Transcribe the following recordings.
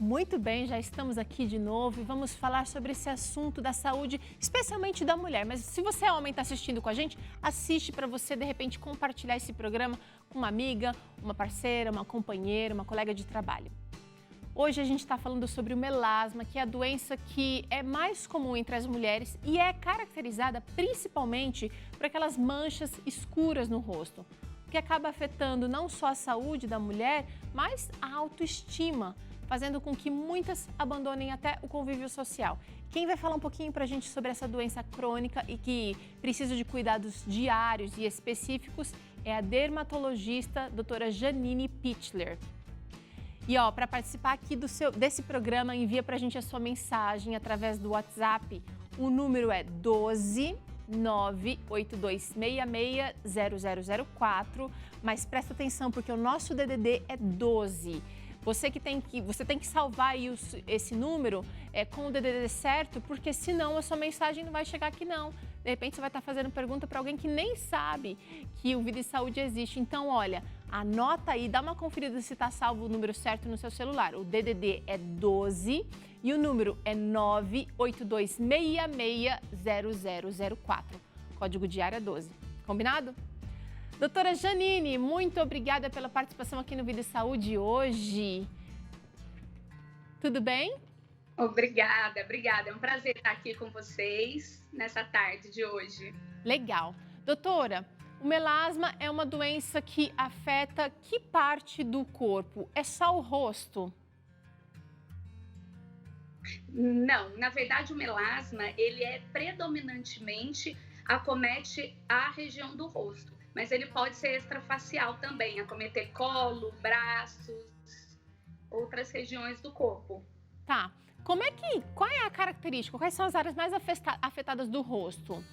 Muito bem, já estamos aqui de novo e vamos falar sobre esse assunto da saúde, especialmente da mulher. Mas se você é homem e está assistindo com a gente, assiste para você, de repente, compartilhar esse programa com uma amiga, uma parceira, uma companheira, uma colega de trabalho. Hoje a gente está falando sobre o melasma, que é a doença que é mais comum entre as mulheres e é caracterizada principalmente por aquelas manchas escuras no rosto, que acaba afetando não só a saúde da mulher, mas a autoestima, fazendo com que muitas abandonem até o convívio social. Quem vai falar um pouquinho para a gente sobre essa doença crônica e que precisa de cuidados diários e específicos é a dermatologista doutora Janine Pichler. E para participar aqui desse programa, envia para a gente a sua mensagem através do WhatsApp. O número é 12 982660004, mas presta atenção porque o nosso DDD é 12. Você tem que salvar aí esse número com o DDD certo, porque senão a sua mensagem não vai chegar aqui não. De repente você vai estar fazendo pergunta para alguém que nem sabe que o Vida e Saúde existe. Então, olha, anota aí, dá uma conferida se está salvo o número certo no seu celular. O DDD é 12 e o número é 982660004. Código de área 12. Combinado? Doutora Janine, muito obrigada pela participação aqui no Vida e Saúde hoje. Tudo bem? Obrigada. É um prazer estar aqui com vocês nessa tarde de hoje. Legal. Doutora, o melasma é uma doença que afeta que parte do corpo? É só o rosto? Não, na verdade o melasma, ele predominantemente acomete a região do rosto, mas ele pode ser extrafacial também, acometer colo, braços, outras regiões do corpo. Tá. Qual é a característica? Quais são as áreas mais afetadas do rosto?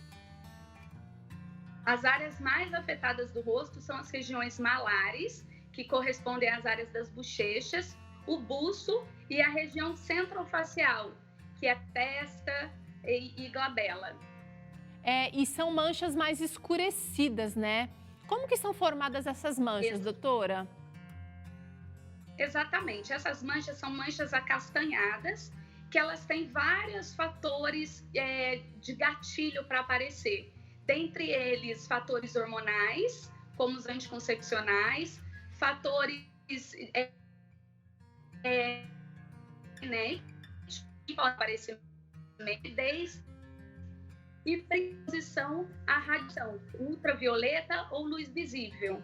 As áreas mais afetadas do rosto são as regiões malares, que correspondem às áreas das bochechas, o buço e a região centrofacial, que é testa e glabela. E são manchas mais escurecidas, né? Como que são formadas essas manchas, doutora? Exatamente. Essas manchas são manchas acastanhadas, que elas têm vários fatores de gatilho para aparecer. Dentre eles, fatores hormonais, como os anticoncepcionais, fatores genéticos, que podem aparecer desde e exposição à radiação ultravioleta ou luz visível.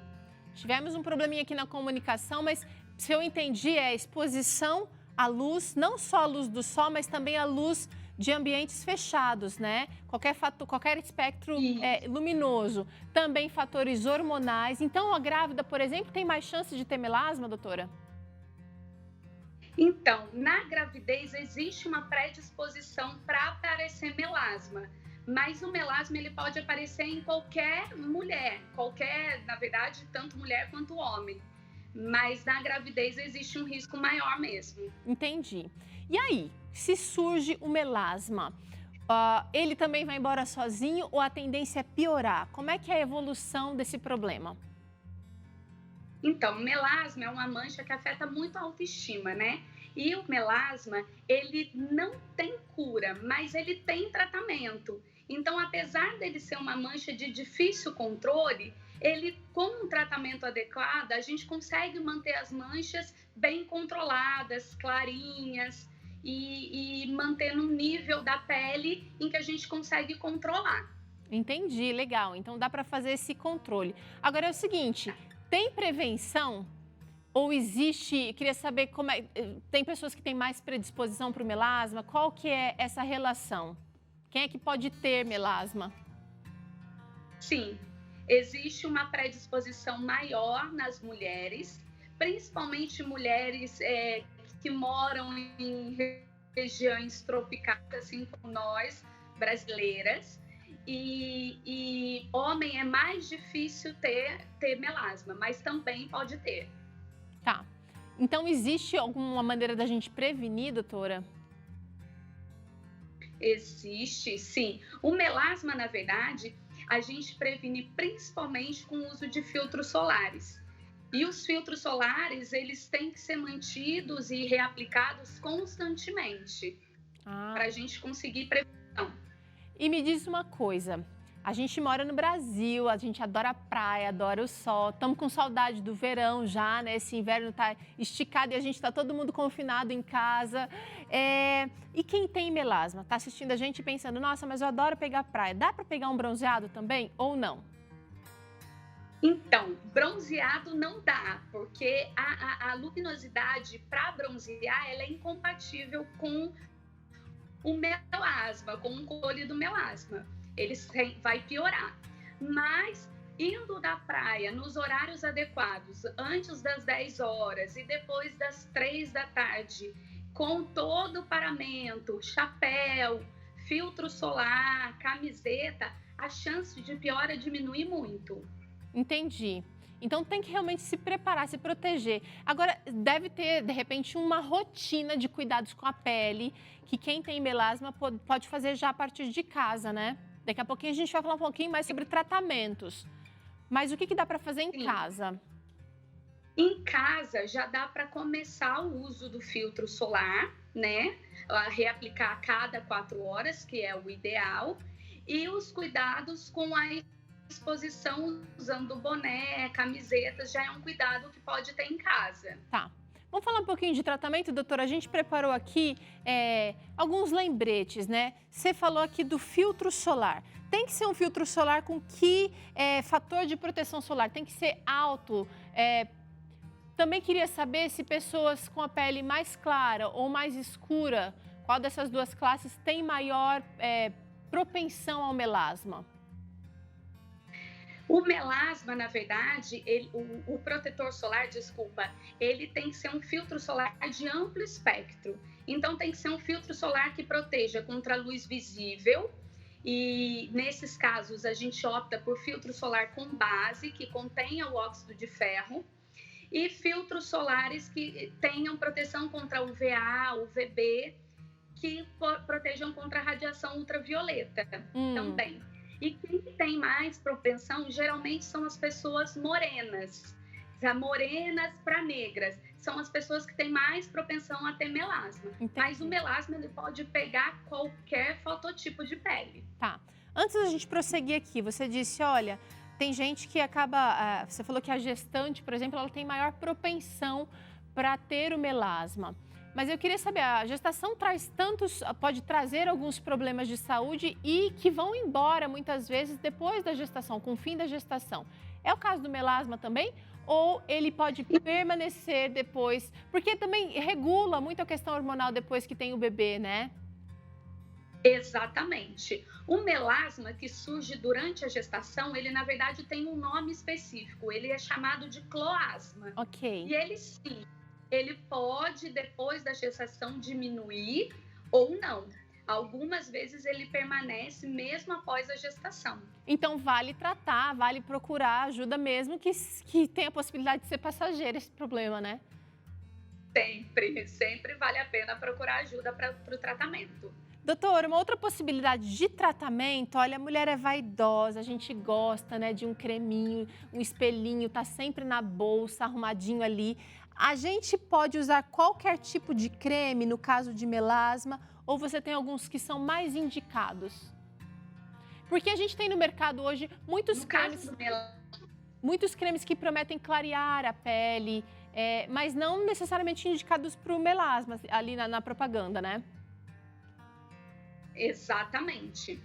Tivemos um probleminha aqui na comunicação, mas se eu entendi, é exposição à luz, não só a luz do sol, mas também a luz de ambientes fechados, né? Qualquer espectro luminoso. Também fatores hormonais. Então, a grávida, por exemplo, tem mais chance de ter melasma, doutora? Então, na gravidez existe uma predisposição para aparecer melasma. Mas o melasma ele pode aparecer em qualquer mulher, na verdade, tanto mulher quanto homem. Mas na gravidez existe um risco maior mesmo. Entendi. E aí, se surge o melasma, ele também vai embora sozinho ou a tendência é piorar? Como é que é a evolução desse problema? Então, o melasma é uma mancha que afeta muito a autoestima, né? E o melasma, ele não tem cura, mas ele tem tratamento. Então, apesar dele ser uma mancha de difícil controle, ele, com um tratamento adequado, a gente consegue manter as manchas bem controladas, clarinhas e manter no nível da pele em que a gente consegue controlar. Entendi, legal. Então, dá para fazer esse controle. Agora é o seguinte, tem prevenção? Ou existe, queria saber tem pessoas que têm mais predisposição para o melasma, qual que é essa relação? Quem é que pode ter melasma? Sim, existe uma predisposição maior nas mulheres, principalmente mulheres que moram em regiões tropicais, assim como nós, brasileiras. E homem é mais difícil ter melasma, mas também pode ter. Tá. Então, existe alguma maneira da gente prevenir, doutora? Existe, sim. O melasma, na verdade, a gente previne principalmente com o uso de filtros solares. E os filtros solares, eles têm que ser mantidos e reaplicados constantemente para a gente conseguir prevenção. E me diz uma coisa, a gente mora no Brasil, a gente adora a praia, adora o sol, estamos com saudade do verão já, né? Esse inverno está esticado e a gente está todo mundo confinado em casa. E quem tem melasma, está assistindo a gente pensando, nossa, mas eu adoro pegar praia, dá para pegar um bronzeado também ou não? Então, bronzeado não dá, porque a luminosidade para bronzear ela é incompatível com o melasma, com o controle do melasma. Vai piorar. Mas, indo da praia nos horários adequados, antes das 10 horas e depois das 3 da tarde, com todo o paramento, chapéu, filtro solar, camiseta, a chance de piora diminui muito. Entendi. Então tem que realmente se preparar, se proteger. Agora, deve ter, de repente, uma rotina de cuidados com a pele, que quem tem melasma pode fazer já a partir de casa, né? Daqui a pouquinho a gente vai falar um pouquinho mais sobre tratamentos. Mas o que dá para fazer em casa? Em casa já dá para começar o uso do filtro solar, né? Reaplicar a cada 4 horas, que é o ideal. E os cuidados com a exposição usando boné, camisetas, já é um cuidado que pode ter em casa. Tá. Vamos falar um pouquinho de tratamento, doutora? A gente preparou aqui alguns lembretes, né? Você falou aqui do filtro solar. Tem que ser um filtro solar com que fator de proteção solar? Tem que ser alto? Também queria saber se pessoas com a pele mais clara ou mais escura, qual dessas duas classes tem maior propensão ao melasma? O melasma, na verdade, o protetor solar, ele tem que ser um filtro solar de amplo espectro. Então, tem que ser um filtro solar que proteja contra a luz visível. E, nesses casos, a gente opta por filtro solar com base, que contenha o óxido de ferro. E filtros solares que tenham proteção contra UVA, UVB, que protejam contra a radiação ultravioleta também. E quem tem mais propensão, geralmente, são as pessoas morenas. Morenas para negras. São as pessoas que têm mais propensão a ter melasma. Entendi. Mas o melasma ele pode pegar qualquer fototipo de pele. Tá. Antes da gente prosseguir aqui, você disse, olha, tem gente que acaba... Você falou que a gestante, por exemplo, ela tem maior propensão para ter o melasma. Mas eu queria saber, a gestação pode trazer alguns problemas de saúde e que vão embora muitas vezes depois da gestação, com o fim da gestação. É o caso do melasma também? Ou ele pode permanecer depois? Porque também regula muito a questão hormonal depois que tem o bebê, né? Exatamente. O melasma que surge durante a gestação, ele na verdade tem um nome específico. Ele é chamado de cloasma. Ok. E ele sim. Ele pode, depois da gestação, diminuir ou não. Algumas vezes ele permanece mesmo após a gestação. Então, vale tratar, vale procurar ajuda mesmo que tem a possibilidade de ser passageiro esse problema, né? Sempre vale a pena procurar ajuda para o tratamento. Doutora, uma outra possibilidade de tratamento, olha, a mulher é vaidosa, a gente gosta, né, de um creminho, um espelhinho, tá sempre na bolsa, arrumadinho ali. A gente pode usar qualquer tipo de creme no caso de melasma ou você tem alguns que são mais indicados? Porque a gente tem no mercado hoje muitos cremes que prometem clarear a pele, mas não necessariamente indicados para o melasma ali na propaganda, né? Exatamente.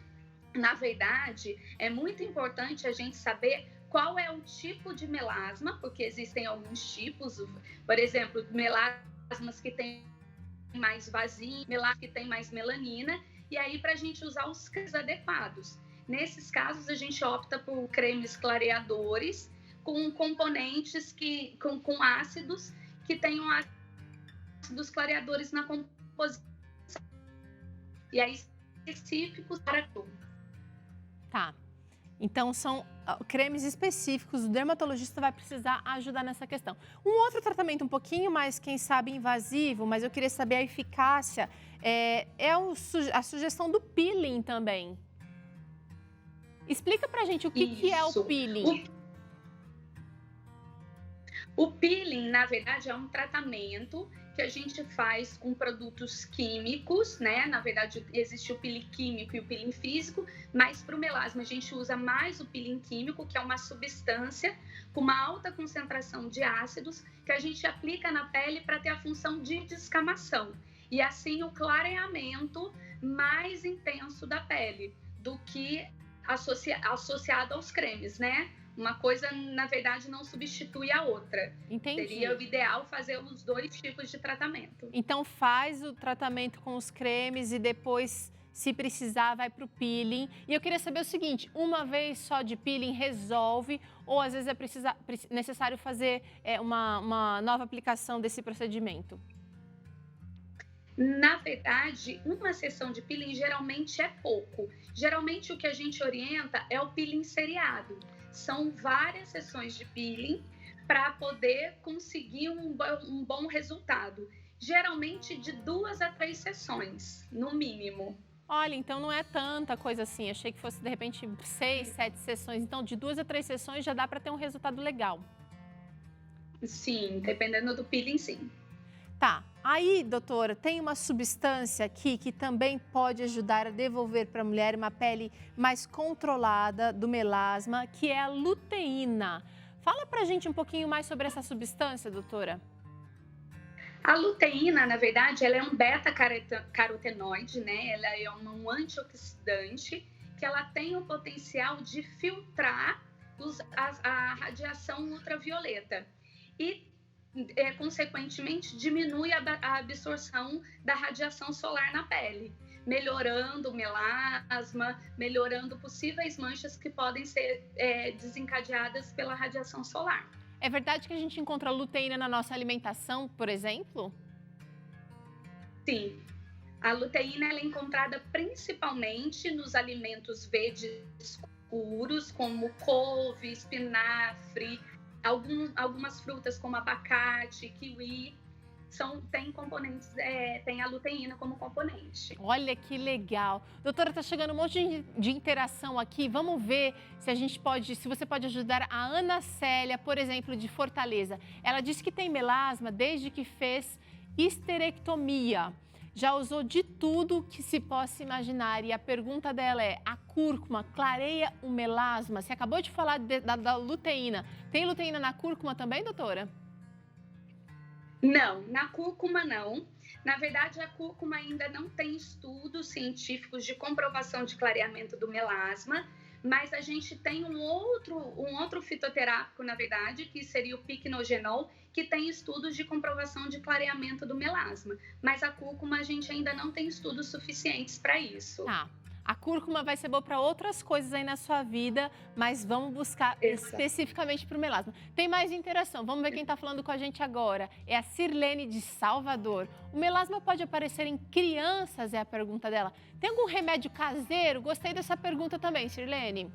Na verdade, é muito importante a gente saber qual é o tipo de melasma, porque existem alguns tipos, por exemplo, melasmas que têm mais vazio, melasma que tem mais melanina, e aí para a gente usar os cremes adequados. Nesses casos, a gente opta por cremes clareadores com componentes com ácidos que tenham ácidos clareadores na composição. E aí, específicos para tudo. Tá. Então, são cremes específicos, o dermatologista vai precisar ajudar nessa questão. Um outro tratamento um pouquinho mais, quem sabe, invasivo, mas eu queria saber a eficácia, a sugestão do peeling também. Explica pra gente o que é o peeling. O peeling, na verdade, é um tratamento que a gente faz com produtos químicos, né? Na verdade, existe o peeling químico e o peeling físico, mas para o melasma a gente usa mais o peeling químico, que é uma substância com uma alta concentração de ácidos que a gente aplica na pele para ter a função de descamação. E assim o clareamento mais intenso da pele do que associado aos cremes, né? Uma coisa, na verdade, não substitui a outra. Entendi. Seria o ideal fazer os 2 tipos de tratamento. Então faz o tratamento com os cremes e depois, se precisar, vai para o peeling. E eu queria saber o seguinte, uma vez só de peeling resolve ou às vezes é necessário fazer uma nova aplicação desse procedimento? Na verdade, uma sessão de peeling geralmente é pouco. Geralmente o que a gente orienta é o peeling seriado. São várias sessões de peeling para poder conseguir um bom resultado. Geralmente de 2 a 3 sessões, no mínimo. Olha, então não é tanta coisa assim. Achei que fosse, de repente, 6, 7 sessões. Então, de 2 a 3 sessões já dá para ter um resultado legal. Sim, dependendo do peeling, sim. Tá. Aí, doutora, tem uma substância aqui que também pode ajudar a devolver para a mulher uma pele mais controlada do melasma, que é a luteína. Fala pra gente um pouquinho mais sobre essa substância, doutora. A luteína, na verdade, ela é um beta-carotenoide, né? Ela é um antioxidante que ela tem o potencial de filtrar a radiação ultravioleta e, consequentemente, diminui a absorção da radiação solar na pele, melhorando o melasma, melhorando possíveis manchas que podem ser desencadeadas pela radiação solar. É verdade que a gente encontra luteína na nossa alimentação, por exemplo? Sim. A luteína ela é encontrada principalmente nos alimentos verdes escuros, como couve, espinafre, algumas frutas como abacate, kiwi. Tem componentes, tem a luteína como componente. Olha que legal. Doutora, tá chegando um monte de interação aqui. Vamos ver se você pode ajudar a Ana Célia, por exemplo, de Fortaleza. Ela disse que tem melasma desde que fez histerectomia. Já usou de tudo que se possa imaginar. E a pergunta dela é, a cúrcuma clareia o melasma? Você acabou de falar da luteína. Tem luteína na cúrcuma também, doutora? Não, na cúrcuma não. Na verdade, a cúrcuma ainda não tem estudos científicos de comprovação de clareamento do melasma, mas a gente tem um outro fitoterápico, na verdade, que seria o piquenogenol, que tem estudos de comprovação de clareamento do melasma. Mas a cúrcuma a gente ainda não tem estudos suficientes para isso. Tá. A cúrcuma vai ser boa para outras coisas aí na sua vida, mas vamos buscar especificamente para o melasma. Tem mais interação, vamos ver quem está falando com a gente agora. É a Sirlene de Salvador. O melasma pode aparecer em crianças, é a pergunta dela. Tem algum remédio caseiro? Gostei dessa pergunta também, Sirlene.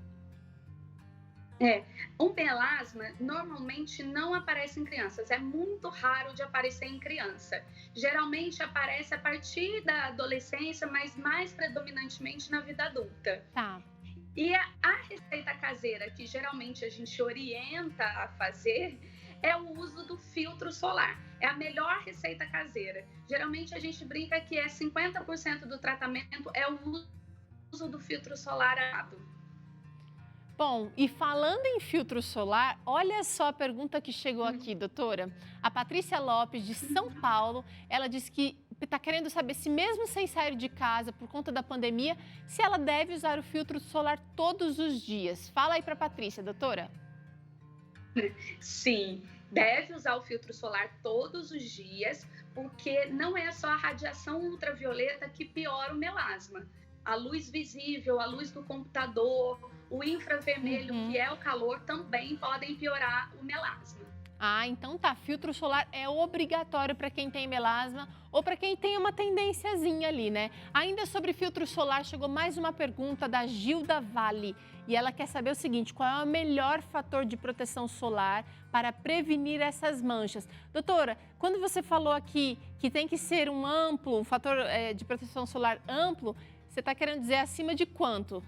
O melasma normalmente não aparece em crianças, é muito raro de aparecer em criança. Geralmente aparece a partir da adolescência, mas mais predominantemente na vida adulta. Tá. E a receita caseira que geralmente a gente orienta a fazer é o uso do filtro solar. É a melhor receita caseira. Geralmente a gente brinca que 50% do tratamento é o uso do filtro solar adequado. Bom, e falando em filtro solar, olha só a pergunta que chegou aqui, doutora. A Patrícia Lopes, de São Paulo, ela disse que está querendo saber se mesmo sem sair de casa por conta da pandemia, se ela deve usar o filtro solar todos os dias. Fala aí para a Patrícia, doutora. Sim, deve usar o filtro solar todos os dias, porque não é só a radiação ultravioleta que piora o melasma. A luz visível, a luz do computador, o infravermelho, que é o calor, também podem piorar o melasma. Ah, então tá. Filtro solar é obrigatório para quem tem melasma ou para quem tem uma tendênciazinha ali, né? Ainda sobre filtro solar, chegou mais uma pergunta da Gilda Vale. E ela quer saber o seguinte, qual é o melhor fator de proteção solar para prevenir essas manchas? Doutora, quando você falou aqui que tem que ser um fator de proteção solar amplo, você está querendo dizer acima de quanto?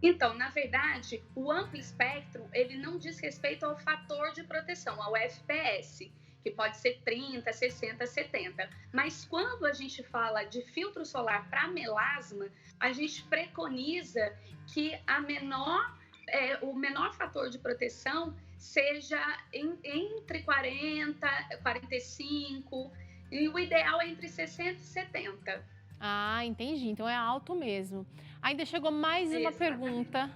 Então, na verdade, o amplo espectro, ele não diz respeito ao fator de proteção, ao FPS, que pode ser 30, 60, 70. Mas quando a gente fala de filtro solar para melasma, a gente preconiza que o menor fator de proteção seja entre 40, 45, e o ideal é entre 60 e 70. Ah, entendi. Então é alto mesmo. Ainda chegou mais uma pergunta.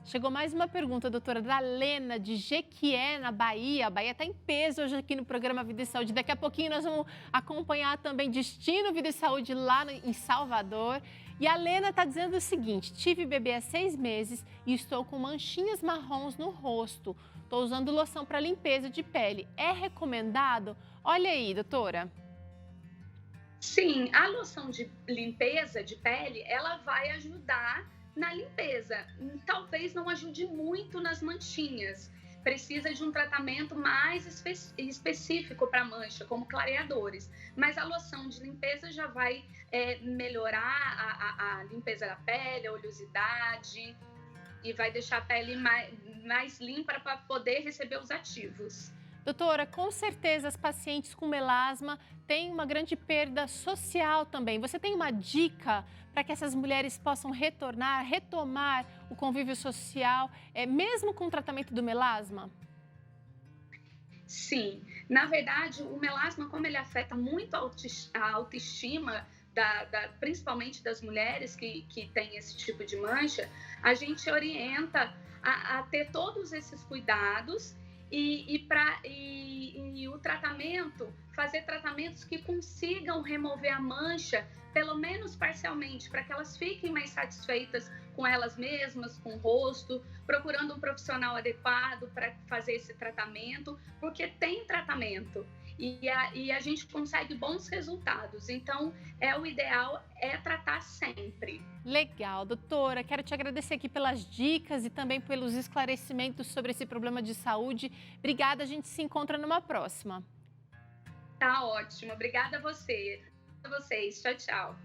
Chegou mais uma pergunta, doutora, da Lena, de Jequié, na Bahia. A Bahia está em peso hoje aqui no programa Vida e Saúde. Daqui a pouquinho nós vamos acompanhar também Destino Vida e Saúde lá em Salvador. E a Lena está dizendo o seguinte: tive bebê há 6 meses e estou com manchinhas marrons no rosto. Estou usando loção para limpeza de pele. É recomendado? Olha aí, doutora. Sim, a loção de limpeza de pele, ela vai ajudar na limpeza. Talvez não ajude muito nas manchinhas. Precisa de um tratamento mais específico para mancha, como clareadores. Mas a loção de limpeza já vai melhorar a limpeza da pele, a oleosidade, e vai deixar a pele mais limpa para poder receber os ativos. Doutora, com certeza as pacientes com melasma têm uma grande perda social também. Você tem uma dica para que essas mulheres possam retomar o convívio social, mesmo com o tratamento do melasma? Sim, na verdade, o melasma, como ele afeta muito a autoestima, principalmente das mulheres que têm esse tipo de mancha, a gente orienta a ter todos esses cuidados e o tratamento, fazer tratamentos que consigam remover a mancha, pelo menos parcialmente, para que elas fiquem mais satisfeitas com elas mesmas, com o rosto, procurando um profissional adequado para fazer esse tratamento, porque tem tratamento e a gente consegue bons resultados. Então, o ideal é tratar sempre. Legal, doutora. Quero te agradecer aqui pelas dicas e também pelos esclarecimentos sobre esse problema de saúde. Obrigada, a gente se encontra numa próxima. Tá ótimo. Obrigada a vocês. Tchau, tchau.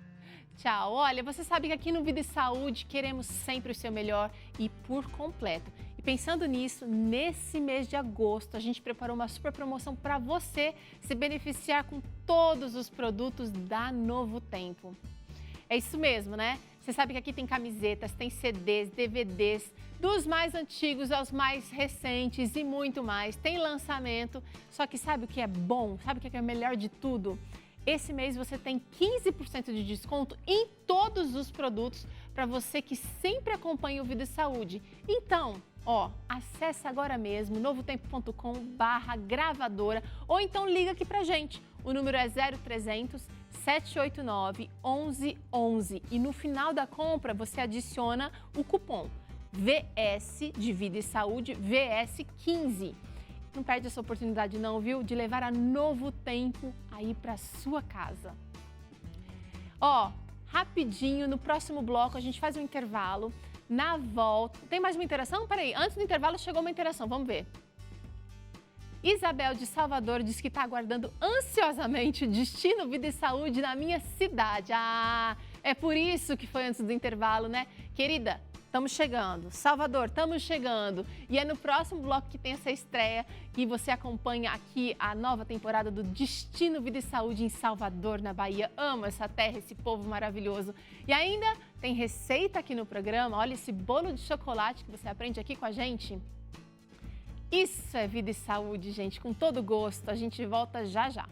Tchau. Olha, você sabe que aqui no Vida e Saúde queremos sempre o seu melhor e por completo. E pensando nisso, nesse mês de agosto, a gente preparou uma super promoção para você se beneficiar com todos os produtos da Novo Tempo. É isso mesmo, né? Você sabe que aqui tem camisetas, tem CDs, DVDs, dos mais antigos aos mais recentes e muito mais. Tem lançamento, só que sabe o que é bom? Sabe o que é o melhor de tudo? Esse mês você tem 15% de desconto em todos os produtos para você que sempre acompanha o Vida e Saúde. Então, acesse agora mesmo novotempo.com/gravadora ou então liga aqui pra gente. O número é 0300 789 1111 e no final da compra você adiciona o cupom VS de Vida e Saúde, VS15. Não perde essa oportunidade não, viu? De levar a Novo Tempo aí para sua casa. Rapidinho, no próximo bloco a gente faz um intervalo. Na volta... Tem mais uma interação? Peraí, antes do intervalo chegou uma interação, vamos ver. Isabel de Salvador diz que está aguardando ansiosamente o Destino Vida e Saúde na minha cidade. É por isso que foi antes do intervalo, né? Querida, estamos chegando. Salvador, estamos chegando. E é no próximo bloco que tem essa estreia que você acompanha aqui a nova temporada do Destino Vida e Saúde em Salvador, na Bahia. Amo essa terra, esse povo maravilhoso. E ainda tem receita aqui no programa. Olha esse bolo de chocolate que você aprende aqui com a gente. Isso é Vida e Saúde, gente, com todo gosto. A gente volta já já.